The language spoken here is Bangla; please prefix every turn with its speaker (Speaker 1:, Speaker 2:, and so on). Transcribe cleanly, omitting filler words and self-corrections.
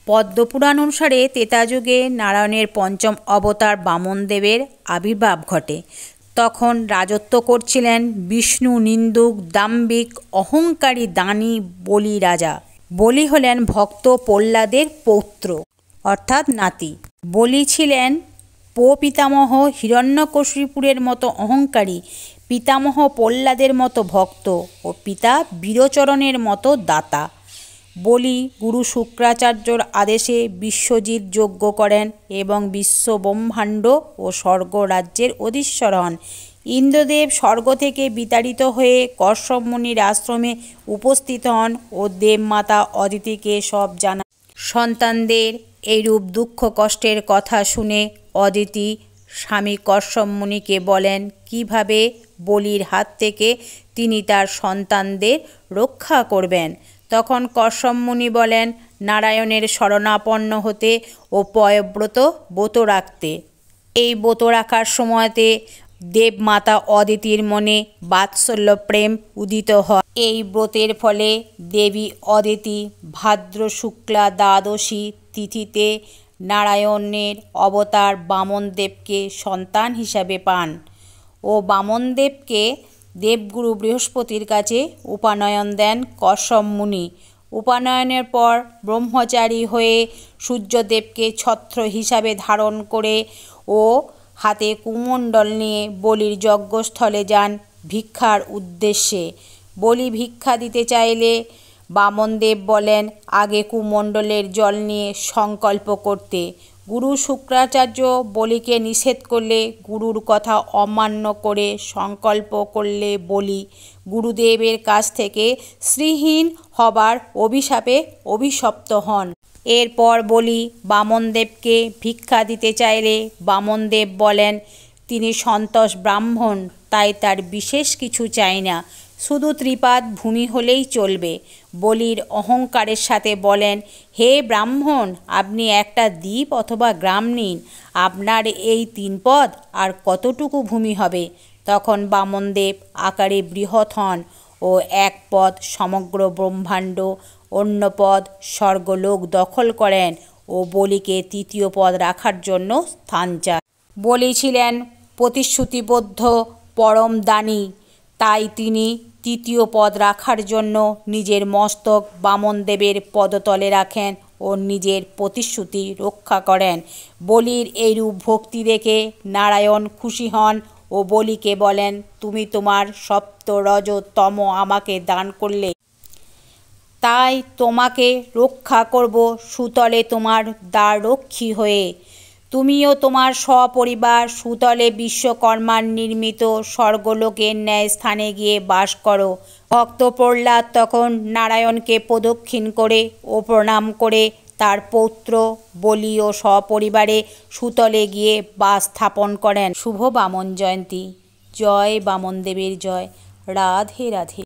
Speaker 1: পদ্মপুরাণ অনুসারে ত্রেতাযুগে নারায়ণের পঞ্চম অবতার বামনদেবের আবির্ভাব ঘটে। তখন রাজত্ব করছিলেন বিষ্ণু নিন্দুক, দাম্ভিক, অহংকারী দানী বলি রাজা। বলি হলেন ভক্ত প্রহ্লাদের পৌত্র অর্থাৎ নাতি। বলি ছিলেন পিতামহ হিরণ্যকশিপুরের মতো অহংকারী, পিতামহ প্রহ্লাদের মতো ভক্ত ও পিতা বীরচরণের মতো দাতা। বলি গুরু শুক্রাচার্যর আদেশে বিশ্বজিৎ যজ্ঞ করেন এবং বিশ্ব ব্রহ্মাণ্ড ও স্বর্গ রাজ্যের অধীশ্বর হন। ইন্দ্রদেব স্বর্গ থেকে বিতাড়িত হয়ে কশ্যপ মুনির আশ্রমে উপস্থিত হন ও দেবমাতা অদিতিকে সব জানান। সন্তানদের এইরূপ দুঃখ কষ্টের কথা শুনে অদিতি স্বামী কশ্যপ মুনিকে বলেন কিভাবে বলির হাত থেকে তিনি তার সন্তানদের রক্ষা করবেন। তখন কশ্যপ মুনি বলেন নারায়ণের শরণাপন্ন হতে ও পয়ব্রত ব্রত রাখতে। এই ব্রত রাখার সময়তে দেবমাতা অদিতির মনে বাৎসল্য প্রেম উদিত হয়। এই ব্রতের ফলে দেবী অদিতি ভাদ্র শুক্লা দ্বাদশী তিথিতে নারায়ণের অবতার বামনদেবকে সন্তান হিসাবে পান ও বামনদেবকে দেবগুরু বৃহস্পতির কাছে উপনয়ন দেন কশ্যপ মুনি। উপনয়নের পর ব্রহ্মচারী হয়ে সূর্যদেবকে ছত্র হিসাবে ধারণ করে ও হাতে কুমণ্ডল নিয়ে বলির যজ্ঞস্থলে যান ভিক্ষার উদ্দেশ্যে। বলি ভিক্ষা দিতে চাইলে বামনদেব বলেন আগে কুমণ্ডলের জল নিয়ে সংকল্প করতে। গুরু শুক্রাচার্য বলিকে নিষেধ করলে গুরুর কথা অমান্য করে সংকল্প করলে বলি গুরুদেবের কাছ থেকে শ্রীহীন হবার অভিশাপে অভিশপ্ত হন। এরপর বলি বামনদেবকে ভিক্ষা দিতে চাইলে বামনদেব বলেন তিনি সন্তোষ ব্রাহ্মণ, তাই তার বিশেষ কিছু চাই না, শুধু ত্রিপাদ ভূমি হলেই চলবে। বলির অহংকারের সাথে বলেন হে ব্রাহ্মণ, আপনি একটা দ্বীপ অথবা গ্রাম নিন, আপনার এই 3 পদ আর কতটুকু ভূমি হবে। তখন বামনদেব আকারে বৃহৎ হন ও 1 পদ সমগ্র ব্রহ্মাণ্ড, অন্য পদ স্বর্গলোক দখল করেন ও বলিকে 3য় পদ রাখার জন্য স্থান চান। বলি ছিলেন প্রতিশ্রুতিবদ্ধ পরম দানী, তাই তিনি 3য় পদ রাখার জন্য নিজের মস্তক বামনদেবের পদতলে রাখেন ও নিজের প্রতিশ্রুতি রক্ষা করেন। বলির এইরূপ ভক্তি দেখে নারায়ণ খুশি হন ও বলিকে বলেন তুমি তোমার সপ্ত রজ তম আমাকে দান করলে, তাই তোমাকে রক্ষা করব সুতলে তোমার দ্বাররক্ষী হয়ে। তুমিও তোমার সপরিবার সুতলে বিশ্বকর্মার নির্মিত স্বর্গলোকের ন্যায় স্থানে গিয়ে বাস করো। ভক্ত প্রহ্লাদ তখন নারায়ণকে প্রদক্ষিণ করে ও প্রণাম করে তার পৌত্র বলি ও সপরিবারে সুতলে গিয়ে বাস স্থাপন করেন। শুভ বামন জয়ন্তী। জয় বামনদেবের জয়। রাধে রাধে।